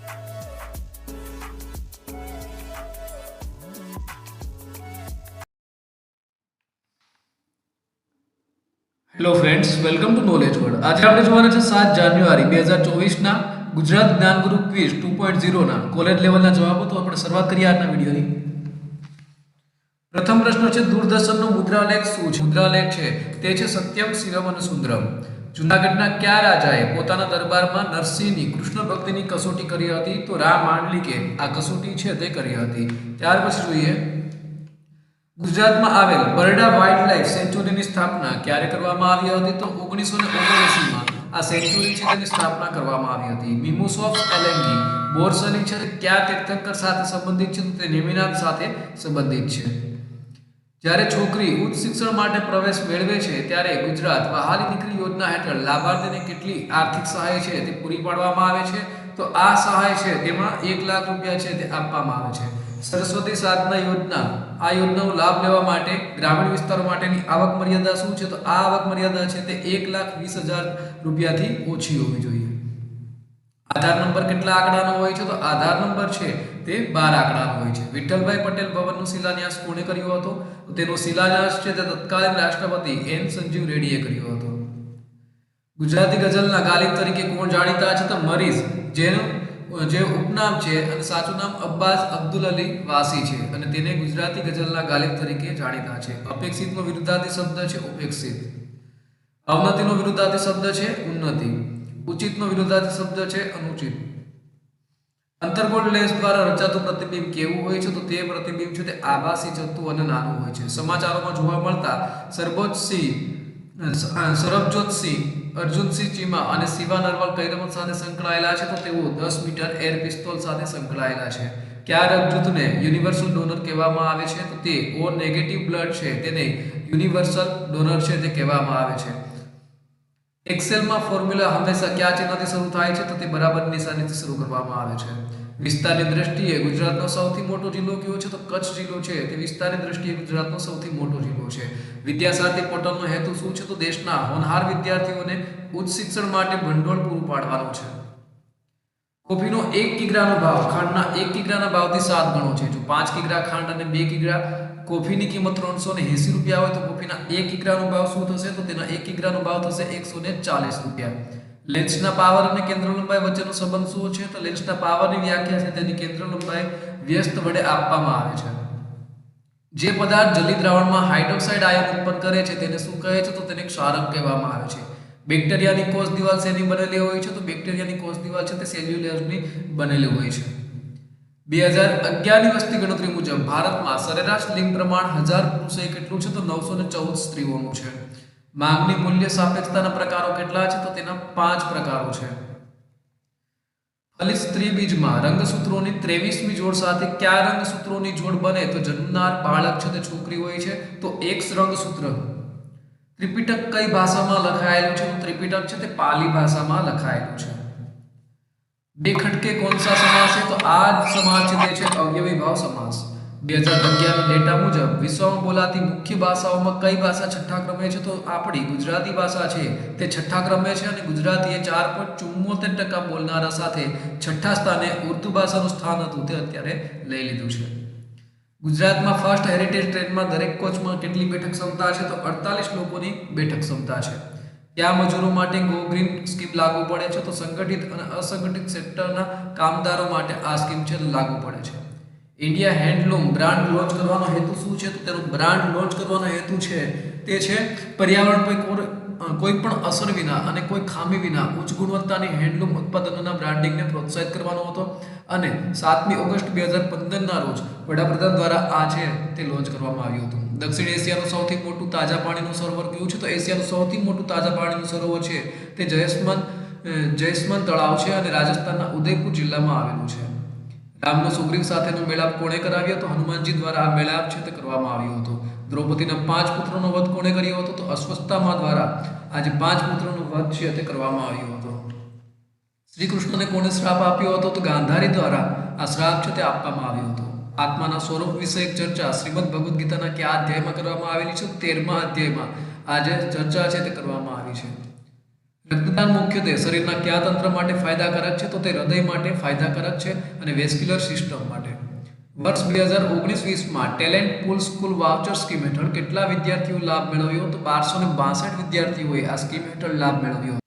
Hello friends, welcome to knowledge world. આજે આપણે જોવાના છે 7 જાન્યુઆરી 2024 ના ગુજરાત જ્ઞાનગુરુ ક્વિઝ 2.0 ના કોલેજ લેવલના જવાબો. તો આપણે શરૂઆત કરીએ આજના વિડીયોની. પ્રથમ પ્રશ્ન છે, દૂરદર્શનનો મુદ્રાલેખ શું છે? મુદ્રાલેખ છે તે છે સત્યમ શિવમ અને સુંદરમ. જૂનાગઢના કયા રાજાએ પોતાના દરબારમાં નરસિંહની કૃષ્ણ ભક્તિની કસોટી કરી હતી? તો રામ માંડલિકે આ કસોટી છે તે કરી હતી. ત્યાર પછી જોઈએ, ગુજરાતમાં આવેલ બરડા વાઇલ્ડ લાઇફ સેન્ચ્યુરીની સ્થાપના ક્યારે કરવામાં આવી હતી? તો 1979 માં આ સેન્ચ્યુરી છે તેની સ્થાપના કરવામાં આવી હતી. મિમુસોફ એલેન્ગી બોરસલી છે કયા તીર્થંકર સાથે સંબંધિત છે? તો તે નેમિનાથ સાથે સંબંધિત છે. જ્યારે છોકરી ઉચ્ચ શિક્ષણ માટે પ્રવેશ મેળવે છે ત્યારે ગુજરાત વહાલી દીકરી યોજના હેઠળ લાભાર્થીને કેટલી આર્થિક સહાય છે તે પૂરી પાડવામાં આવે છે? તો આ સહાય છે તેમાં 1 લાખ રૂપિયા છે તે આપવામાં આવે છે. સરસ્વતી સાધના યોજના, આ યોજનાનો લાભ લેવા માટે ગ્રામીણ વિસ્તારો માટેની આવક મર્યાદા શું છે? તો આ આવક મર્યાદા છે તે 1,20,000 રૂપિયાથી ઓછી હોવી જોઈએ. આધાર નંબર કેટલા આંકડાનો હોય છે? તો આધાર નંબર છે તે 12 આંકડાનો હોય છે. વિઠ્ઠલભાઈ પટેલ ભવનનો શિલાન્યાસ કોણે કર્યો હતો? તો તેનો શિલાન્યાસ છે તે તત્કાલીન રાષ્ટ્રપતિ એન સંજીવ રેડ્ડીએ કર્યો હતો. ગુજરાતી ગઝલના ગાલિબ તરીકે કોણ જાણીતા છે? તો મરીઝ, જેનું જે ઉપનામ છે અને સાચું નામ અબ્બાસ અબ્દુલ અલી વાસી છે અને તેને ગુજરાતી ગઝલના ગાલિબ તરીકે જાણીતા છે. અપેક્ષિતનો વિરુદ્ધાર્થી શબ્દ છે ઉપેક્ષિત. અવનતિનો વિરુદ્ધાર્થી શબ્દ છે ઉન્નતિ. ઉચિતનો વિરુદ્ધાર્થી શબ્દ છે અનુચિત. અંતર્ગોળ લેન્સ દ્વારા રચાતું પ્રતિબિંબ કેવું હોય છે? તો તે પ્રતિબિંબ છે તે આભાસી, ચત્તુ અને નાનું હોય છે. સમાચારોમાં જોવા મળતા સરબજોતસિંહ, અર્જુનસિંહ ચીમા અને શિવા નરવાલ કઈ રમત સાથે સંકળાયેલા છે? તો તેઓ 10 મીટર એર પિસ્તોલ સાથે સંકળાયેલા છે. કયા રક્તજૂથને યુનિવર્સલ ડોનર કહેવામાં આવે છે? તો તે ઓ નેગેટિવ બ્લડ છે તેને યુનિવર્સલ ડોનર છે તે કહેવામાં આવે છે. એક્સેલમાં ફોર્મ્યુલા હંમેશા કયા ચિહ્નથી શરૂ થાય છે? તો તે બરાબર નિશાનીથી શરૂ કરવામાં આવે છે. વિસ્તારની દ્રષ્ટિએ ગુજરાતનો સૌથી મોટો જિલ્લો કયો છે? તો કચ્છ જિલ્લો છે તે વિસ્તારની દ્રષ્ટિએ ગુજરાતનો સૌથી મોટો જિલ્લો છે. વિદ્યાસારથી પોર્ટલનો હેતુ શું છે? તો દેશના હોનહાર વિદ્યાર્થીઓને ઉચ્ચ શિક્ષણ માટે ભંડોળ પૂરું પાડવાનો છે. કોફીનો 1 કિગ્રાનો ભાવ ખાંડના 1 કિગ્રાના ભાવથી 7 ગણો છે. જો 5 કિગ્રા ખાંડ અને 2 કિગ્રા કોફીની કિંમત 380 રૂપિયા હોય તો કોફીના 1 કિગ્રાનો ભાવ શું થશે? તો તેના 1 કિગ્રાનો ભાવ થશે 140 રૂપિયા. લેન્સના પાવર અને કેન્દ્ર લંબાઈ વચ્ચેનો સંબંધ શું છે? તો લેન્સના પાવરની વ્યાખ્યા છે તેની કેન્દ્ર લંબાઈ વ્યસ્ત વડે આપવામાં આવે છે. જે પદાર્થ જલી દ્રાવણમાં હાઇડ્રોક્સાઇડ આયન ઉત્પન્ન કરે છે તેને શું કહે છે? તો તેને ક્ષારક કહેવામાં આવે છે. બેક્ટેરિયાની કોષ દિવાલ શેની બનેલી હોય છે? તો બેક્ટેરિયાની કોષ દિવાલ છે તે સેલ્યુલોઝની બનેલી હોય છે. 2011 ની વસ્તી ગણતરી મુજબ ભારતમાં સરેરાશ લિંગ પ્રમાણ 1000 પુરુષોએ કેટલું છે? તો 914 સ્ત્રીઓનું છે. માંગની મૂલ્ય સાપેક્ષતાના પ્રકારો કેટલા છે? તો તેના 5 પ્રકારો છે. ફલિત સ્ત્રી બીજમાં રંગસૂત્રોની 23મી જોડ સાથે કયા રંગસૂત્રોની જોડ બને? તો જન્મનાર બાળક છે તે છોકરી હોય છે તો X રંગસૂત્ર. ત્રિપિટક કઈ ભાષામાં લખાયેલું છે? તો ત્રિપિટક છે તે પાલી ભાષામાં લખાયેલું છે. બે ખટકે કौन सा समास है? तो आज समास છે તે છે અવ્યયી ભાવ સમાસ. 2011 ના ડેટા મુજબ વિશ્વમાં બોલાતી મુખ્ય ભાષાઓમાં કઈ ભાષા છઠ્ઠા ક્રમે છે? તો આપણી ગુજરાતી ભાષા છે તે છઠ્ઠા ક્રમે છે અને ગુજરાતી એ 4.74% બોલનારા સાથે છઠ્ઠા સ્થાને ઉર્દુ ભાષાનું સ્થાન હતું તે અત્યારે લઈ લીધું છે. ગુજરાતમાં ફર્સ્ટ હેરિટેજ ટ્રેનમાં દરેક કોચમાં કેટલી બેઠક ક્ષમતા છે? તો 48 લોકોની બેઠક ક્ષમતા છે. કયા મજૂરો માટે ગો ગ્રીન સ્કીમ લાગુ પડે છે? તો સંગઠિત અને અસંગઠિત સેક્ટરના કામદારો માટે આ સ્કીમ છે લાગુ પડે છે. ઇન્ડિયા હેન્ડલૂમ બ્રાન્ડ લોન્ચ કરવાનો હેતુ શું છે? તો તેનો બ્રાન્ડ લોન્ચ કરવાનો હેતુ છે તે છે પર્યાવરણ પર કોઈ પણ અસર વિના અને કોઈ ખામી વિના ઉચ્ચ ગુણવત્તાની હેન્ડલૂમ ઉત્પાદનોના બ્રાન્ડિંગને પ્રોત્સાહિત કરવાનો હતો અને 7મી ઓગસ્ટ 2015 ના રોજ વડાપ્રધાન દ્વારા આ છે તે લોન્ચ કરવામાં આવ્યું હતું. દક્ષિણ એશિયાનું સૌથી મોટું તાજા પાણીનું સરોવર કયું છે? તો એશિયાનું સૌથી મોટું તાજા પાણીનું સરોવર છે તે જયસ્મન તળાવ છે અને રાજસ્થાનના ઉદયપુર જિલ્લામાં આવેલું છે. રામનો સુગ્રીવ સાથેનો મેળાપ કોણે કરાવ્યો? તો હનુમાનજી દ્વારા આ મેળાપ છે તે કરવામાં આવ્યો હતો. દ્રૌપદીના 5 પુત્રોનો વધ કોણે કર્યો હતો? તો અશ્વત્થામા દ્વારા આજે 5 પુત્રોનો વધ છે તે કરવામાં આવ્યો હતો. શ્રી કૃષ્ણને કોણે શ્રાપ આપ્યો હતો? તો ગાંધારી દ્વારા આ શ્રાપ છે તે આપવામાં આવ્યો હતો. આત્માના સ્વરૂપ વિશે એક ચર્ચા શ્રીમદ ભગવદ્ ગીતાના કયા અધ્યાયમાં કરવામાં આવેલી છે? 13મા અધ્યાયમાં આજે ચર્ચા છે તે કરવામાં આવી છે. રક્તદાન મુખ્યત્વે શરીરના કયા તંત્ર માટે ફાયદાકારક છે? તો તે હૃદય માટે ફાયદાકારક છે અને વેસ્ક્યુલર સિસ્ટમ માટે. વર્ષ 2019-20માં ટેલેન્ટ પૂલ સ્કૂલ વાઉચર સ્કીમ હેઠળ કેટલા વિદ્યાર્થીઓ લાભ મેળવ્યો? તો 1262 વિદ્યાર્થીઓએ આ સ્કીમ હેઠળ લાભ મેળવ્યો.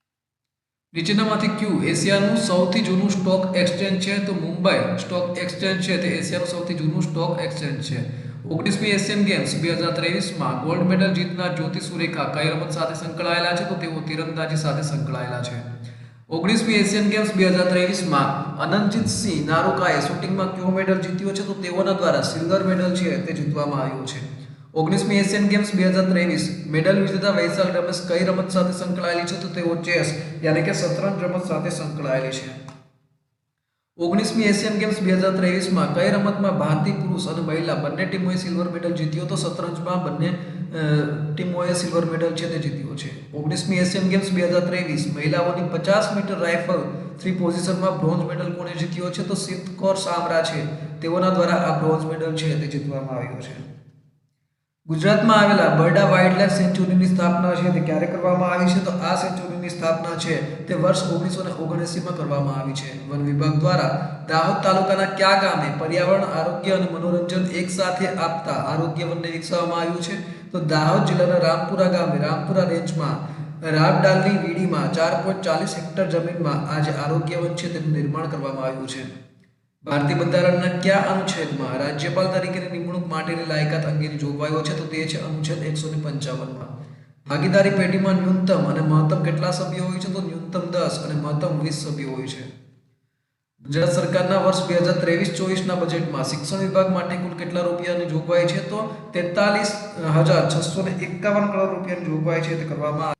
નીચેનામાંથી કયું એશિયાનું સૌથી જૂનું સ્ટોક એક્સચેન્જ છે? તો મુંબઈ સ્ટોક એક્સચેન્જ છે તે એશિયાનું સૌથી જૂનું સ્ટોક એક્સચેન્જ છે. 19મી એશિયન ગેમ્સ 2023માં ગોલ્ડ મેડલ જીતનાર જ્યોતિ સુરેખા કઈ રમત સાથે સંકળાયેલા છે? તો તેઓ તીરંદાજી સાથે સંકળાયેલા છે. 19મી એશિયન ગેમ્સ 2023માં અનંતજીત સિંહ નારુકાએ શૂટિંગમાં કયો મેડલ જીત્યો છે? તો તેઓના દ્વારા સિલ્વર મેડલ છે તે જીતવામાં આવ્યો છે. 19મી એશિયન ગેમ્સ 2023 મેડલ વિજેતા વૈશાલ રમેશ કઈ રમત સાથે સંકળાયેલી છે? તો તેઓ ચેસ યાની કે શતરંજ રમત સાથે સંકળાયેલી છે. 19મી એશિયન ગેમ્સ 2023માં કઈ રમતમાં ભારતીય પુરુષ અને મહિલા બંને ટીમોએ સિલ્વર મેડલ જીત્યો? તો શતરંજમાં બંને ટીમોએ સિલ્વર મેડલ છે તે જીત્યો છે. 19મી એશિયન ગેમ્સ 2023 મહિલાઓની 50 મીટર રાઇફલ 3 પોઝિશનમાં બ્રોન્ઝ મેડલ કોણે જીત્યો છે? તો સિદ્ધકૌર સામરા છે તેઓના દ્વારા આ બ્રોન્ઝ મેડલ છે તે જીતવામાં આવ્યો છે. ગુજરાતમાં આવેલા બરડા વાઇલ્ડલાઇફ સેન્ચ્યુરીની સ્થાપના છે તે ક્યારે કરવામાં આવી છે? તો આ સેન્ચ્યુરીની સ્થાપના છે તે વર્ષ 1979માં કરવામાં આવી છે. વન વિભાગ દ્વારા દાહોદ તાલુકાના કયા ગામે પર્યાવરણ, આરોગ્ય અને મનોરંજન એક સાથે આપતા આરોગ્ય વનને વિકસાવવામાં આવ્યું છે? તો દાહોદ જિલ્લાના રામપુરા ગામે રામપુરા રેન્જમાં રાબડાલની વીડીમાં 4.40 હેક્ટર જમીનમાં આ જે આરોગ્ય વન છે તેનું નિર્માણ કરવામાં આવ્યું છે. ભારતીય બંધારણના કયા અનુચ્છેદમાં રાજ્યપાલ તરીકેની નિમણૂક માટેની લાયકાત અંગેની જોગવાઈઓ છે? તો તે છે અનુચ્છેદ 155માં. ભાગીદારી પેઢીમાં ન્યૂનતમ અને મહત્તમ કેટલા સભ્યો હોય છે? તો ન્યૂનતમ 10 અને મહત્તમ 20 સભ્યો હોય છે. ગુજરાત સરકારના વર્ષ 2023-24ના બજેટમાં શિક્ષણ વિભાગ માટે કુલ કેટલા રૂપિયાની જોગવાઈ છે? તો 43,651 કરોડ રૂપિયાની જોગવાઈ છે તે કરવામાં આવી.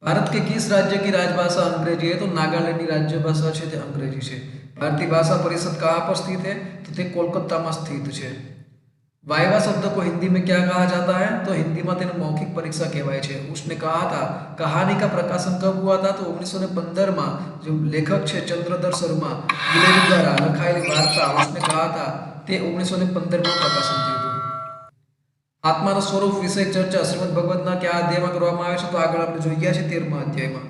भारत के किस राज्य की राजभाषा अंग्रेजी है? तो नागालैंड की राज्यभाषा है ते अंग्रेजी है. भारतीय भाषा परिषद कहाँ पर स्थित है? तो ते कोलकाता में स्थित है. वाइवा शब्द को हिंदी में क्या कहा जाता है? तो हिंदी में तेने मौखिक परीक्षा कहवाय है. उसने कहा था कहानी का प्रकाशन कब हुआ था? तो 1915 में जो लेखक है चंद्रधर शर्मा गिलेरी द्वारा लखाયેલી वार्ता उसने कहा था તે 1915 में प्रकाशन થયું હતું. આત્માનું સ્વરૂપ વિશે ચર્ચા શ્રીમદ ભગવતના કયા અધ્યાયમાં કરવામાં આવે છે? તો આગળ આપણે જોઈ ગયા છે 13મા અધ્યાયમાં.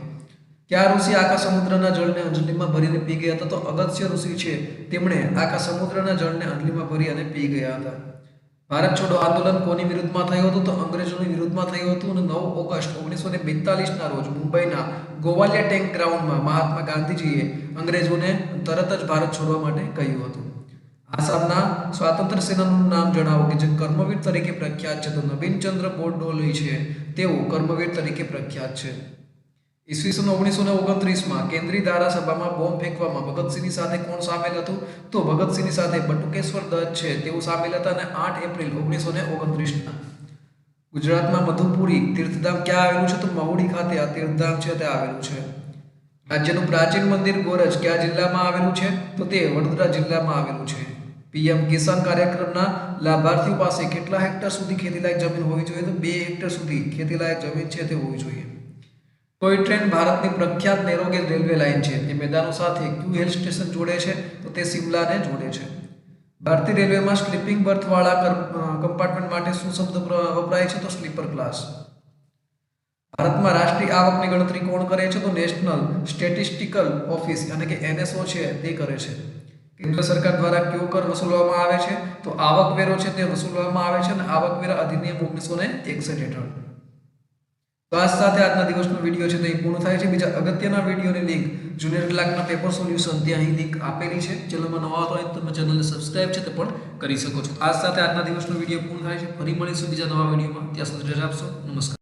કયા ઋષિ આખા સમુદ્રના જળને અંજલિમાં ભરીને પી ગયા હતા? તો અગસ્ત્ય ઋષિ છે તેમણે આખા સમુદ્રના જળને અંજલિમાં ભરી અને પી ગયા હતા. ભારત છોડો આંદોલન કોની વિરુદ્ધમાં થયું હતું? તો અંગ્રેજોની વિરુદ્ધમાં થયું હતું અને 9 ઓગસ્ટ 1942ના રોજ મુંબઈના ગોવાલિયા ટેન્ક ગ્રાઉન્ડમાં મહાત્મા ગાંધીજીએ અંગ્રેજોને તરત જ ભારત છોડવા માટે કહ્યું હતું. આસામના સ્વાતંત્ર્ય સેનાનું નામ જણાવો કે જે કર્મવીર તરીકે પ્રખ્યાત છે. તો નબીનચંદ્ર બોરડોલી છે તેઓ કર્મવીર તરીકે પ્રખ્યાત છે. ઈસવીસન 1929માં કેન્દ્રીય ધારાસભામાં બોમ્બ ફેંકવામાં ભગતસિંહની સાથે કોણ સામેલ હતું? તો ભગતસિંહની સાથે બટુકેશ્વર દત્ત છે તેઓ સામેલ હતા અને 8 એપ્રિલ 1929ના ગુજરાતમાં મધુપુરી તીર્થધામ ક્યાં આવેલું છે? તો મહુડી ખાતે આ તીર્થધામ છે તે આવેલું છે. રાજ્યનું પ્રાચીન મંદિર ગોરજ કયા જિલ્લામાં આવેલું છે? તો તે વડોદરા જિલ્લામાં આવેલું છે. પીએમ કિસાન કાર્યક્રમના લાભાર્થીઓ પાસે કેટલા હેક્ટર સુધી ખેતીલાયક જમીન હોવી જોઈએ? તો 2 હેક્ટર સુધી ખેતીલાયક જમીન છે તે હોવી જોઈએ. ટોય ટ્રેન ભારતની પ્રખ્યાત નેરોગેજ રેલવે લાઇન છે તે મેદાનો સાથે ક્યુ હિલ સ્ટેશન જોડે છે? તો તે શિમલાને જોડે છે. ભારતીય રેલવેમાં સ્લીપિંગ બર્થ વાળા કમ્પાર્ટમેન્ટ માટે શું શબ્દ વપરાય છે? તો સ્લીપર ક્લાસ. ભારતમાં રાષ્ટ્રીય આવકની ગણતરી કોણ કરે છે? તો નેશનલ સ્ટેટિસ્ટિકલ ઓફિસ એટલે કે NSO છે તે કરે છે. કેન્દ્ર સરકાર દ્વારા કયો કર વસૂલવામાં આવે છે? તો આવકવેરો છે તે વસૂલવામાં આવે છે અને આવકવેરા અધિનિયમ 1961 હેઠળ. તો આ સાથે આજના દિવસનો વિડીયો છે તે પૂર્ણ થાય છે. બીજા અગત્યના વિડીયોની લિંક જુનિયર ક્લાર્કના પેપર સોલ્યુશન ત્યાં અહીં લિંક આપેલી છે. ચેનલમાં નવા હોય તો તમે ચેનલને સબસ્ક્રાઇબ છે તે પણ કરી શકો છો. આ સાથે આજના દિવસનો વિડીયો પૂર્ણ થાય છે. ફરી મળીશું બીજા નવા વિડીયોમાં. ત્યાં સુધી રજા આપશો. નમસ્કાર.